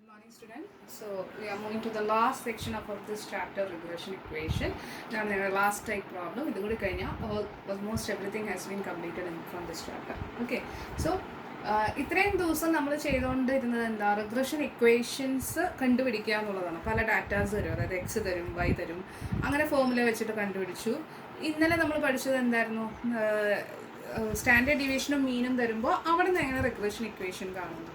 Good morning, student. So we are moving to the last section of this chapter, regression equation. Now, the last type problem. This is almost everything has been completed from this chapter. Okay. So, ഇത്രയും ദിവസം നമ്മൾ ചെയ്തുകൊണ്ടിരുന്നത് എന്താ, regression equations കണ്ടുപിടിക്കുക എന്നുള്ളതാണ്. പല datas തരും, അതായത് എക്സ് തരും, വൈ തരും, അങ്ങനെ ഫോമുല വെച്ചിട്ട് കണ്ടുപിടിച്ചു. ഇന്നലെ നമ്മൾ പഠിച്ചത് എന്തായിരുന്നു, സ്റ്റാൻഡേർഡ് ഡീവിയേഷനും മീനും തരുമ്പോൾ അവിടെ നിന്ന് എങ്ങനെ റിഗ്രഷൻ ഇക്വേഷൻ കാണുന്നതാണ്.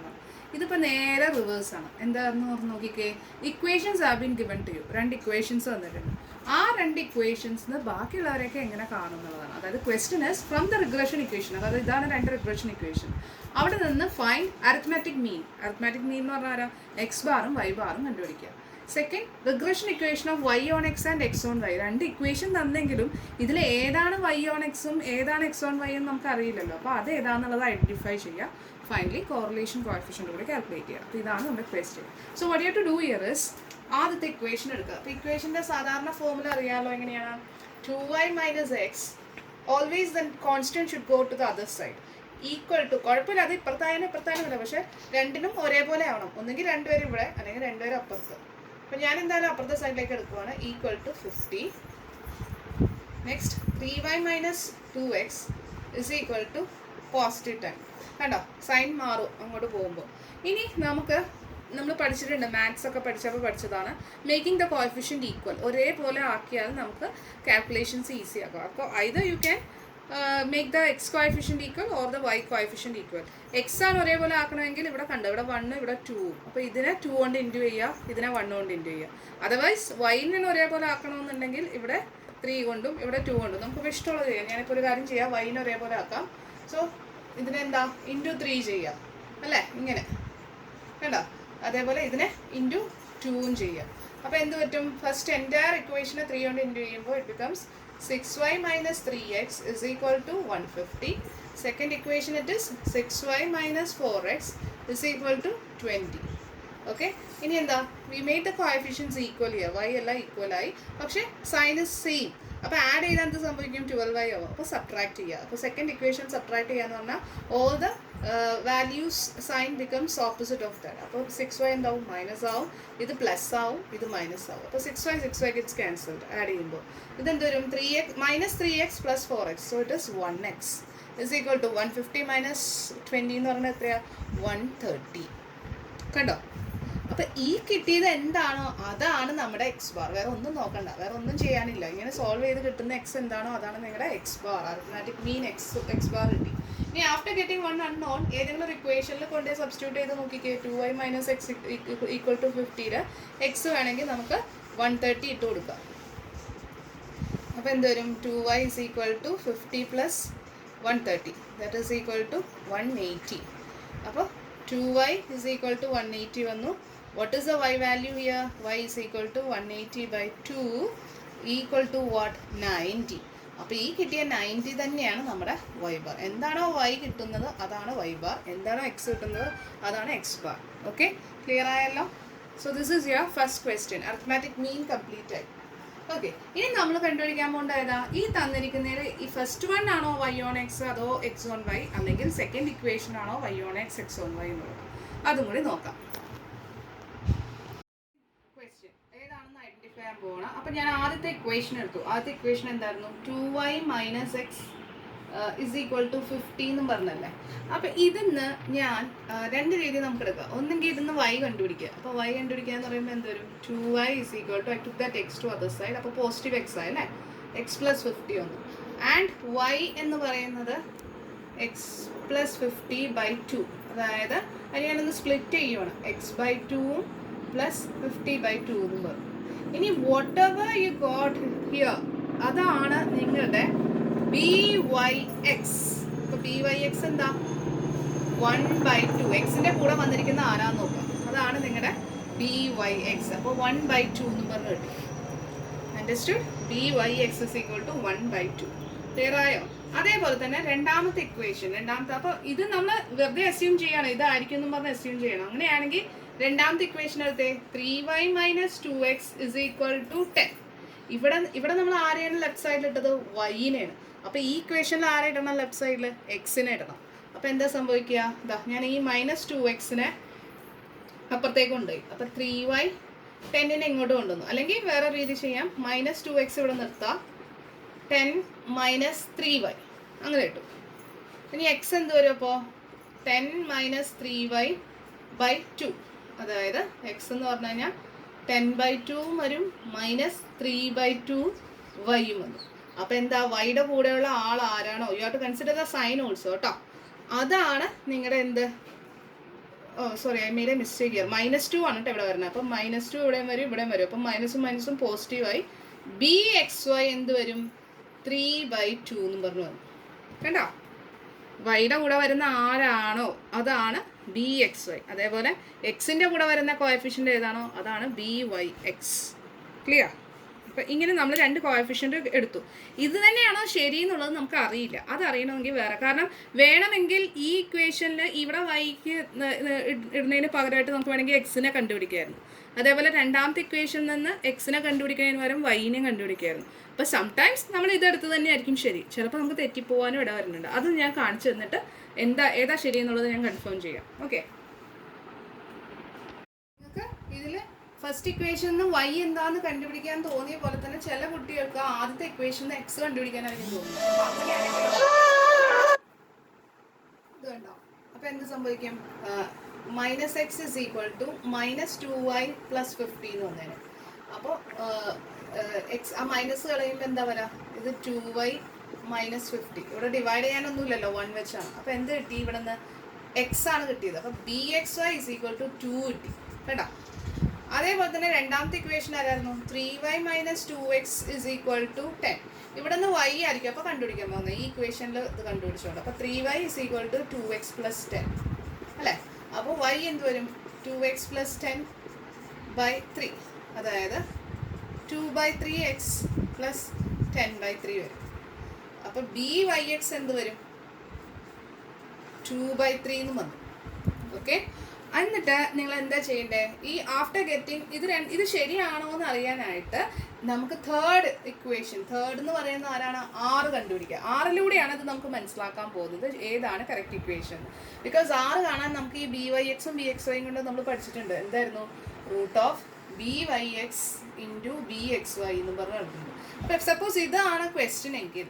ഇതിപ്പോൾ നേരെ റിവേഴ്സാണ്. എന്താണെന്ന് പറഞ്ഞ് നോക്കിക്കേ, equations have been given to you. രണ്ട് ഇക്വേഷൻസ് വന്നിട്ടുണ്ട്. ആ രണ്ട് ഇക്വേഷൻസിന് ബാക്കിയുള്ളവരെയൊക്കെ എങ്ങനെ കാണുന്നതാണ്. അതായത് question is from the regression equation, അതായത് ഇതാണ് രണ്ട് റിഗ്രഷൻ ഇക്വേഷൻ. അവിടെ നിന്ന് find arithmetic mean. Arithmetic mean എന്ന് പറഞ്ഞാൽ ആരാ, എക്സ് ബാറും വൈ ബാറും കണ്ടുപിടിക്കുക. Second, regression equation of Y on X and X on Y. രണ്ട് ഇക്വേഷൻ തന്നെങ്കിലും ഇതിൽ ഏതാണ് വൈ ഓൺ എക്സും ഏതാണ് എക്സ് ഓൺ വൈ എന്ന് നമുക്ക് അറിയില്ലല്ലോ. അപ്പോൾ അത് ഏതാണെന്നുള്ളത് ഐഡൻറ്റിഫൈ ചെയ്യുക. ഫൈനലി കോറിലേഷൻ കോഎഫിഷ്യൻ്റ് കൂടി കാൽക്കുലേറ്റ് ചെയ്യുക. അപ്പോൾ ഇതാണ് നമ്മുടെ question. So what you have to do here is, ആദ്യത്തെ ഇക്വേഷൻ എടുക്കുക. അപ്പോൾ ഇക്വേഷൻ്റെ സാധാരണ ഫോമുല അറിയാമല്ലോ, എങ്ങനെയാണ്, 2y minus X always then constant should go to the other side equal to, കുഴപ്പമില്ല അത് ഇപ്പുറത്തായാലും പക്ഷേ രണ്ടിനും ഒരേപോലെ ആവണം. ഒന്നുകിൽ രണ്ടുപേരും ഇവിടെ അല്ലെങ്കിൽ രണ്ടുപേരും അപ്പുറത്ത്. അപ്പോൾ ഞാൻ എന്തായാലും അപ്പുറത്തെ സൈഡിലേക്ക് എടുക്കുവാണ്. Equal to 50. Next 3y minus 2x is equal to +10. കണ്ടോ, സൈൻ മാറും അങ്ങോട്ട് പോകുമ്പോൾ. ഇനി നമ്മൾ പഠിച്ചിട്ടുണ്ട്, മാത്സ് ഒക്കെ പഠിച്ചപ്പോൾ പഠിച്ചതാണ്, മേക്കിംഗ് ദ കോഎഫിഷ്യൻ്റ് ഈക്വൽ. ഒരേപോലെ ആക്കിയാൽ നമുക്ക് കാൽക്കുലേഷൻസ് ഈസി ആക്കാം. അപ്പോൾ either you can make the X coefficient equal or the Y coefficient equal. X ആണ് ഒരേപോലെ ആക്കണമെങ്കിൽ ഇവിടെ കണ്ടോ, ഇവിടെ 1 ഇവിടെ 2. അപ്പോൾ ഇതിനെ 2 കൊണ്ട് ഇൻറ്റു ചെയ്യുക, ഇതിനെ 1 കൊണ്ട് ഇൻറ്റു ചെയ്യുക. അതർവൈസ് വൈനെ ഒരേപോലെ ആക്കണമെന്നുണ്ടെങ്കിൽ ഇവിടെ 3 കൊണ്ടും ഇവിടെ 2 കൊണ്ടും നമുക്ക് ഇഷ്ടമുള്ളത് ചെയ്യാം. ഞാനിപ്പോൾ ഒരു കാര്യം ചെയ്യാം, വൈനെ ഒരേപോലെ ആക്കാം. സോ ഇതിനെന്താ ഇൻറ്റു 3 ചെയ്യാം അല്ലേ, ഇങ്ങനെ കണ്ടോ. അതേപോലെ ഇതിനെ ഇൻറ്റു 2 ചെയ്യാം. അപ്പോൾ എന്ത് പറ്റും, ഫസ്റ്റ് എൻ്റയർ ഇക്വേഷനെ 3 കൊണ്ട് ഇൻറ്റു ചെയ്യുമ്പോൾ it becomes 6y minus 3x is equal to 150. Second equation it is 6y minus 4x is equal to 20. Okay, ഇനി എന്താ, we made the coefficients equal ചെയ്യുക. വൈ എല്ലാം ഈക്വലായി, പക്ഷേ സൈൻ ഇസ് സെയിം. അപ്പോൾ add ചെയ്താൽ എന്ത് സംഭവിക്കും, 12y ആവും. അപ്പോൾ സബ്ട്രാക്ട് ചെയ്യുക. അപ്പോൾ സെക്കൻഡ് ഇക്വേഷൻ സബ്ട്രാക്ട് ചെയ്യുക എന്ന് പറഞ്ഞാൽ all the values sign becomes opposite of that. അപ്പോൾ 6y എന്താവും, മൈനസ് ആവും, ഇത് പ്ലസ് ആവും, ഇത് മൈനസ് ആവും. അപ്പോൾ 6y ഗെറ്റ്സ് ക്യാൻസൽഡ് ആഡ് ചെയ്യുമ്പോൾ. ഇതെന്ത് വരും, 3x minus 3x plus 4x. So it is 1x is equal to 150 minus 20 എന്ന് പറഞ്ഞാൽ എത്രയാണ്, 130. കണ്ടോ. അപ്പോൾ ഈ കിട്ടിയത് എന്താണോ അതാണ് നമ്മുടെ എക്സ് ബാർ. വേറെ ഒന്നും നോക്കണ്ട, വേറെ ഒന്നും ചെയ്യാനില്ല. ഇങ്ങനെ സോൾവ് ചെയ്ത് കിട്ടുന്ന എക്സ് എന്താണോ അതാണ് നിങ്ങളുടെ എക്സ് ബാർ. അരിത്മാറ്റിക് മീൻ എക്സ് ബാർ കിട്ടി. ഇനി ആഫ്റ്റർ ഗെറ്റിംഗ് വൺ അൺനോൺ ഏതെങ്കിലും ഒരു ഇക്വേഷനിൽ കൊണ്ട് സബ്സ്റ്റിറ്റ്യൂട്ട് ചെയ്ത് നോക്കിക്കേ. 2y minus x equal to 50ൽ എക്സ് വേണമെങ്കിൽ നമുക്ക് 130 ഇട്ട് കൊടുക്കാം. അപ്പോൾ എന്ത് വരും, 2y is equal to 50 plus 130 that is equal to 180. അപ്പോൾ 2y ഇസ് ഈക്വൽ ടു 180 വന്നു. What is the y value here? Y is equal to 180 by 2 equal to what? 90. അപ്പോൾ ഈ കിട്ടിയ 90 തന്നെയാണ് നമ്മുടെ y ബാർ. എന്താണോ y കിട്ടുന്നത് അതാണ് y ബാർ, എന്താണോ x കിട്ടുന്നത് അതാണ് x ബാർ. ഓക്കെ, ക്ലിയർ ആയല്ലോ. So this is your first question. Arithmetic mean complete ആയി. ഓക്കെ, ഇനി നമ്മൾ കണ്ടുപിടിക്കാൻ പോകേണ്ട ഏതാ, ഈ തന്നിരിക്കുന്നതിൽ ഈ ഫസ്റ്റ് വൺ ആണോ y ഓൺ എക്സ് അതോ x ഓൺ y, അല്ലെങ്കിൽ സെക്കൻഡ് ഇക്വേഷൻ ആണോ y on X x on y എന്നുള്ളത്, അതും കൂടി നോക്കാം. പോകണം. അപ്പം ഞാൻ ആദ്യത്തെ ഇക്വേഷൻ എടുത്തു. ആദ്യത്തെ ഇക്വേഷൻ എന്തായിരുന്നു, 2y minus X is equal to 50 എന്നും പറഞ്ഞല്ലേ. അപ്പം ഇതിന്ന് ഞാൻ രണ്ട് രീതി നമുക്ക് എടുക്കാം. ഒന്നെങ്കിൽ ഇതിന്ന് y കണ്ടുപിടിക്കുക. അപ്പോൾ y കണ്ടുപിടിക്കുക എന്ന് പറയുമ്പോൾ എന്തൊരു, 2y is equal to, I took that X to other side. അപ്പോൾ പോസിറ്റീവ് എക്സ് ആയി അല്ലേ, എക്സ് പ്ലസ് 50 വന്നു. ആൻഡ് y എന്ന് പറയുന്നത് എക്സ് പ്ലസ് 50 ബൈ 2. അതായത് അത് ഞാനൊന്ന് സ്പ്ലിറ്റ് ചെയ്യുവാണ്, എക്സ് ബൈ 2 പ്ലസ് 50 ബൈ 2 എന്നും പറഞ്ഞു. ഇനി what ever you got here അതാണ് നിങ്ങളുടെ BYX. ഇപ്പോൾ BYX എന്താ, 1/2. എക്സിൻ്റെ കൂടെ വന്നിരിക്കുന്ന ആരാന്ന് നോക്കാം, അതാണ് നിങ്ങളുടെ BYX. അപ്പോൾ 1/2 എന്നും പറഞ്ഞ് കിട്ടി. Understood, BYX is equal to 1/2. Clear ആയോ. അതേപോലെ തന്നെ രണ്ടാമത്തെ ഇക്വേഷൻ, അപ്പോൾ ഇത് നമ്മൾ വെറുതെ അസ്യൂം ചെയ്യണം, ഇതായിരിക്കും എന്നും പറഞ്ഞ് അസ്യൂം ചെയ്യണം. അങ്ങനെയാണെങ്കിൽ രണ്ടാമത്തെ ഇക്വേഷൻ എടുത്തേ, 3y minus 2x is equal to 10. ഇവിടെ നമ്മൾ ആരെയാണ് ലെഫ്റ്റ് സൈഡിൽ ഇട്ടത്, വൈനെയാണ്. അപ്പോൾ ഈ ഇക്വേഷനിൽ ആരെ ഇടണം, ലെഫ്റ്റ് സൈഡിൽ എക്സിനെ ഇടണം. അപ്പോൾ എന്താ സംഭവിക്കുക, ഞാൻ ഈ -2x അപ്പുറത്തേക്ക് കൊണ്ടുപോയി. അപ്പോൾ 3y 10നെ ഇങ്ങോട്ട് കൊണ്ടുവന്നു. അല്ലെങ്കിൽ വേറെ രീതി ചെയ്യാം, -2x ഇവിടെ നിർത്താം, 10 - 3y അങ്ങനെ കിട്ടും. ഇനി എക്സ് എന്ത് വരും അപ്പോൾ 10 - 3y/2, അതായത് എക്സ് എന്ന് പറഞ്ഞു കഴിഞ്ഞാൽ 10/2 വരും, -3/2 വൈയും വന്നു. അപ്പോൾ എന്താ, വൈയുടെ കൂടെയുള്ള ആൾ ആരാണോ, you have to consider the sign also കേട്ടോ, അതാണ് നിങ്ങളുടെ എന്ത്, sorry I made a mistake here, -2 ആണ് കേട്ടോ ഇവിടെ വരുന്നത്. അപ്പം -2 ഇവിടെയും വരും, ഇവിടെയും വരും. അപ്പം മൈനസും മൈനസും പോസിറ്റീവായി BXY എന്ത് വരും 3/2 എന്നും പറഞ്ഞു വന്നു. കണ്ടോ, വൈയുടെ കൂടെ വരുന്ന ആരാണോ അതാണ് BXY. അതേപോലെ എക്സിൻ്റെ കൂടെ വരുന്ന കോഎഫിഷ്യൻ്റ് ഏതാണോ അതാണ് BYX. ക്ലിയർ? അപ്പം ഇങ്ങനെ നമ്മൾ 2 കോഎഫിഷ്യൻ്റ് എടുത്തു. ഇത് തന്നെയാണോ ശരി എന്നുള്ളത് നമുക്ക് അറിയില്ല. അതറിയണമെങ്കിൽ വേറെ, കാരണം വേണമെങ്കിൽ ഈ ഇക്വേഷനിൽ ഇവിടെ വൈക്ക് ഇടുന്നതിന് പകരമായിട്ട് നമുക്ക് വേണമെങ്കിൽ എക്സിനെ കണ്ടുപിടിക്കായിരുന്നു. അതേപോലെ രണ്ടാമത്തെ ഇക്വേഷനിൽ നിന്ന് എക്സിനെ കണ്ടുപിടിക്കുന്നതിന് പകരം വൈനെ കണ്ടുപിടിക്കായിരുന്നു. അപ്പോൾ സംടൈംസ് നമ്മൾ ഇതെടുത്ത് തന്നെയായിരിക്കും ശരി, ചിലപ്പോൾ നമുക്ക് തെറ്റിപ്പോവാനും ഇട വരുന്നുണ്ട്. അത് ഞാൻ കാണിച്ചു തന്നിട്ട് ഏതാ ശരി എന്നുള്ളത് ഞാൻ കൺഫേം ചെയ്യാം. ഓക്കെ, നിങ്ങൾക്ക് ഇതിൽ ഫസ്റ്റ് ഇക്വേഷനിൽ വൈ എന്താണെന്ന് കണ്ടുപിടിക്കാൻ തോന്നിയ പോലെ തന്നെ ചില കുട്ടികൾക്ക് ആദ്യത്തെ ഇക്വേഷനിൽ എക്സ് കണ്ടുപിടിക്കാനായിരിക്കും തോന്നുന്നത്. ഇത് കണ്ടോ, അപ്പോൾ എന്ത് സംഭവിക്കും, -x = -2y + 50 എന്ന് വന്നേനെ. അപ്പോൾ എക്സ് ആ മൈനസ് കളയുമ്പോൾ എന്താ വരാ, ഇത് 2y - 50. ഇവിടെ ഡിവൈഡ് ചെയ്യാനൊന്നുമില്ലല്ലോ, 1 വെച്ചാണ്. അപ്പോൾ എന്ത് കിട്ടി, ഇവിടെ നിന്ന് എക്സ് ആണ് കിട്ടിയത്. അപ്പോൾ BXY = 2 കിട്ടി കേട്ടോ. അതേപോലെ തന്നെ രണ്ടാമത്തെ ഇക്വേഷൻ ആരായിരുന്നു, 3y - 2x = 10. ഇവിടെ നിന്ന് y ആയിരിക്കും അപ്പോൾ കണ്ടുപിടിക്കാൻ പോകുന്നത്. ഈ ഇക്വേഷനിൽ ഇത് കണ്ടുപിടിച്ചോണ്ട്, അപ്പോൾ 3y = 2x + 10 അല്ലേ. അപ്പോൾ y എന്ത് വരും, 2x + 10/3, അതായത് 2/3x + 10/3 വരും. അപ്പോൾ BYX എന്ത് വരും, 2/3 എന്ന് വന്നു. ഓക്കെ, എന്നിട്ട് നിങ്ങൾ എന്താ ചെയ്യേണ്ടത്, ഈ ആഫ്റ്റർ ഗെറ്റിംഗ് ഇത് ശരിയാണോ എന്ന് അറിയാനായിട്ട് നമുക്ക് തേർഡ് എന്ന് പറയുന്ന ആരാണ്, 6 കണ്ടുപിടിക്കുക. 6ലൂടെയാണ് ഇത് നമുക്ക് മനസ്സിലാക്കാൻ പോകുന്നത് ഏതാണ് കറക്റ്റ് ഇക്വേഷൻ. ബിക്കോസ് 6 കാണാൻ നമുക്ക് ഈ BYXും BXYയും കൊണ്ട് നമ്മൾ പഠിച്ചിട്ടുണ്ട്. എന്തായിരുന്നു, √BYX × BXY എന്ന് പറഞ്ഞ് നടത്തുന്നത്. അപ്പോൾ സപ്പോസ് ഇതാണ് ക്വസ്റ്റ്യൻ എങ്കിൽ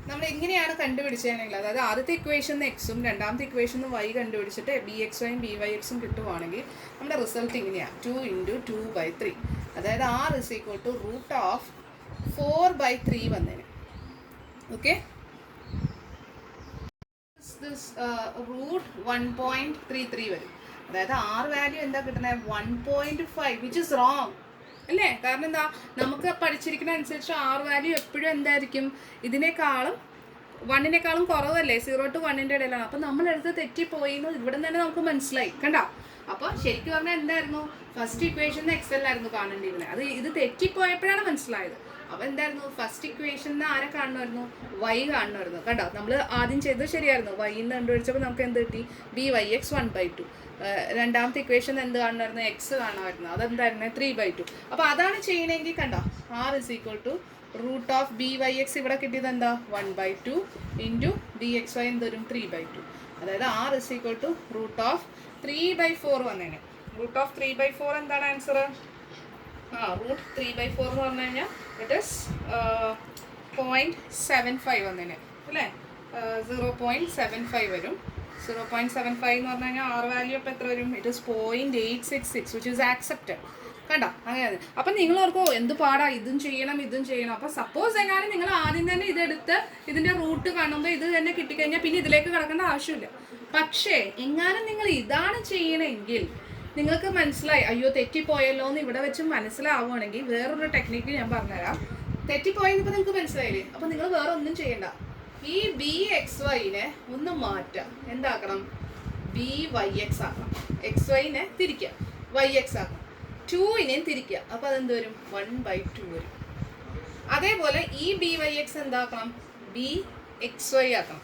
നമ്മൾ എങ്ങനെയാണ് കണ്ടുപിടിച്ചതെങ്കിൽ, അതായത് ആദ്യത്തെ ഇക്വേഷന് എക്സും രണ്ടാമത്തെ ഇക്വേഷന് വൈ കണ്ടുപിടിച്ചിട്ട് BXYയും BYXും കിട്ടുവാണെങ്കിൽ നമ്മുടെ റിസൾട്ട് ഇങ്ങനെയാണ്, 2 × 2/3, അതായത് R = √4/3 വന്നേനെ. ഓക്കെ, √1.33 വരും. അതായത് R വാല്യൂ എന്താ കിട്ടുന്നത്, 1.5, വിച്ച് ഇസ് റോങ് അല്ലേ. കാരണം എന്താ, നമുക്ക് പഠിച്ചിരിക്കുന്ന അനുസരിച്ച് R വാല്യൂ എപ്പോഴും എന്തായിരിക്കും, ഇതിനേക്കാളും 1നേക്കാളും കുറവല്ലേ, 0 to 1ൻ്റെ ഇടയിലാണ്. അപ്പം നമ്മളെടുത്ത് തെറ്റിപ്പോയി എന്ന് ഇവിടെ തന്നെ നമുക്ക് മനസ്സിലായി. കണ്ടോ, അപ്പോൾ ശരിക്കും പറഞ്ഞാൽ എന്തായിരുന്നു, ഫസ്റ്റ് ഇക്വേഷനിൽ എക്സലായിരുന്നു കാണേണ്ടിയിരുന്നത്. ഇത് തെറ്റിപ്പോയപ്പോഴാണ് മനസ്സിലായത്. അപ്പോൾ എന്തായിരുന്നു, ഫസ്റ്റ് ഇക്വേഷനിൽ ആരെ കാണുമായിരുന്നു, വൈ കാണുമായിരുന്നു. കണ്ടോ, നമ്മൾ ആദ്യം ചെയ്തത് ശരിയായിരുന്നു, വൈന്ന് കണ്ടുപിടിച്ചപ്പോൾ നമുക്ക് എന്ത് കിട്ടി, BYX 1/2. രണ്ടാമത്തെ ഇക്വേഷൻ എന്ത് കാണുമായിരുന്നു, എക്സ് കാണുമായിരുന്നു, അതെന്തായിരുന്നു 3/2. അപ്പോൾ അതാണ് ചെയ്യണമെങ്കിൽ കണ്ടോ, R = √BYX ഇവിടെ കിട്ടിയത് എന്താ, 1/2 × BXY എന്ത് വരും, 3/2. അതായത് R = √3/4 വന്നേനെ. √3/4 എന്താണ് ആൻസർ, √3/4 എന്ന് പറഞ്ഞു കഴിഞ്ഞാൽ ഇറ്റ് ഇസ് 0.75 വന്നേനെ അല്ലേ, 0.75 വരും. 0.75 എന്ന് പറഞ്ഞു കഴിഞ്ഞാൽ R വാല്യൂ അപ്പോൾ എത്ര വരും, it is 0.866, which is accepted. കണ്ടോ, അങ്ങനെയാണ്. അപ്പം നിങ്ങൾ ഓർക്കോ എന്ത് പാടാ, ഇതും ചെയ്യണം. അപ്പോൾ സപ്പോസ് എങ്ങാനും നിങ്ങൾ ആദ്യം തന്നെ ഇതെടുത്ത് ഇതിൻ്റെ റൂട്ട് കാണുമ്പോൾ ഇത് തന്നെ കിട്ടിക്കഴിഞ്ഞാൽ പിന്നെ ഇതിലേക്ക് കിടക്കേണ്ട ആവശ്യമില്ല. പക്ഷേ എങ്ങാനും നിങ്ങൾ ഇതാണ് ചെയ്യണമെങ്കിൽ നിങ്ങൾക്ക് മനസ്സിലായി, അയ്യോ തെറ്റിപ്പോയല്ലോ എന്ന് ഇവിടെ വെച്ച് മനസ്സിലാവുകയാണെങ്കിൽ വേറൊരു ടെക്നിക്ക് ഞാൻ പറഞ്ഞുതരാം. തെറ്റിപ്പോയെന്നിപ്പോൾ നിങ്ങൾക്ക് മനസ്സിലായില്ലേ, അപ്പോൾ നിങ്ങൾ വേറെ ഒന്നും ചെയ്യണ്ട. ഈ BXYനെ ഒന്ന് മാറ്റാം, എന്താക്കണം, BYX ആക്കണം. XYനെ തിരിക്കുക, YX ആക്കണം. 2നെയും തിരിക്കുക, അപ്പോൾ അതെന്ത് വരും, 1/2 വരും. അതേപോലെ ഈ BYX എന്താക്കണം, BXY ആക്കണം.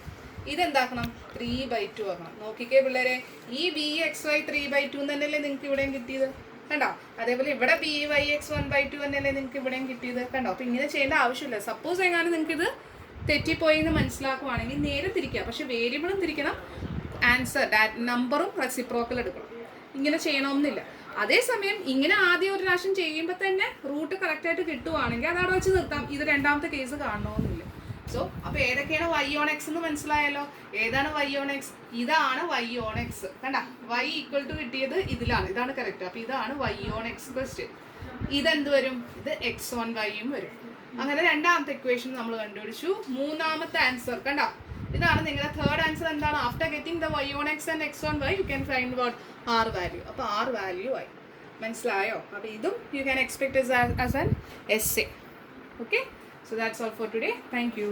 ഇതെന്താക്കണം, 3/2 ആക്കണം. നോക്കിക്കേ പിള്ളേരെ, ഈ BXY 3/2 തന്നെയല്ലേ നിങ്ങൾക്ക് ഇവിടെയും കിട്ടിയത്, കണ്ടോ. അതേപോലെ ഇവിടെ BYX 1/2 തന്നെയല്ലേ നിങ്ങൾക്ക് ഇവിടെയും കിട്ടിയത്, കണ്ടോ. അപ്പോൾ ഇങ്ങനെ ചെയ്യേണ്ട ആവശ്യമില്ല. സപ്പോസ് എങ്ങാനും നിങ്ങൾക്കിത് തെറ്റിപ്പോയി എന്ന് മനസ്സിലാക്കുവാണെങ്കിൽ നേരെ തിരിക്കുക. പക്ഷെ വേരിയബിളും തിരിക്കണം, ആൻസർ നമ്പറും റെസിപ്രോക്കൽ എടുക്കണം. ഇങ്ങനെ ചെയ്യണമെന്നില്ല. അതേസമയം ഇങ്ങനെ ആദ്യം ഒരു പ്രാവശ്യം ചെയ്യുമ്പോൾ തന്നെ റൂട്ട് കറക്റ്റായിട്ട് കിട്ടുവാണെങ്കിൽ അതവിടെ വെച്ച് നിർത്താം. ഇത് രണ്ടാമത്തെ കേസ് കാണണമെന്നില്ല. സോ അപ്പോൾ ഏതൊക്കെയാണ് y ഓൺ എക്സ് എന്ന് മനസ്സിലായല്ലോ. ഏതാണ് y ഓൺ എക്സ്? ഇതാണ് y ഓൺ എക്സ്. കണ്ട y ഈക്വൽ ടു കിട്ടിയത് ഇതിലാണ്, ഇതാണ് കറക്റ്റ്. അപ്പോൾ ഇതാണ് y ഓൺ എക്സ് ക്വസ്റ്റ്യൻ. ഇതെന്ത് വരും? ഇത് എക്സ് ഓൺ വൈയും വരും. അങ്ങനെ രണ്ടാമത്തെ ഇക്വേഷൻ നമ്മൾ കണ്ടുപിടിച്ചു. മൂന്നാമത്തെ ആൻസർ കണ്ട, ഇതാണ് നിങ്ങളുടെ തേർഡ് ആൻസർ. എന്താണ്? After getting the y on X and X on Y you can find what r value. അപ്പോൾ r വാല്യൂ ആയി. മനസ്സിലായോ? അപ്പോൾ ഇതും you can expect as an essay. Okay, so that's all for today. Thank you.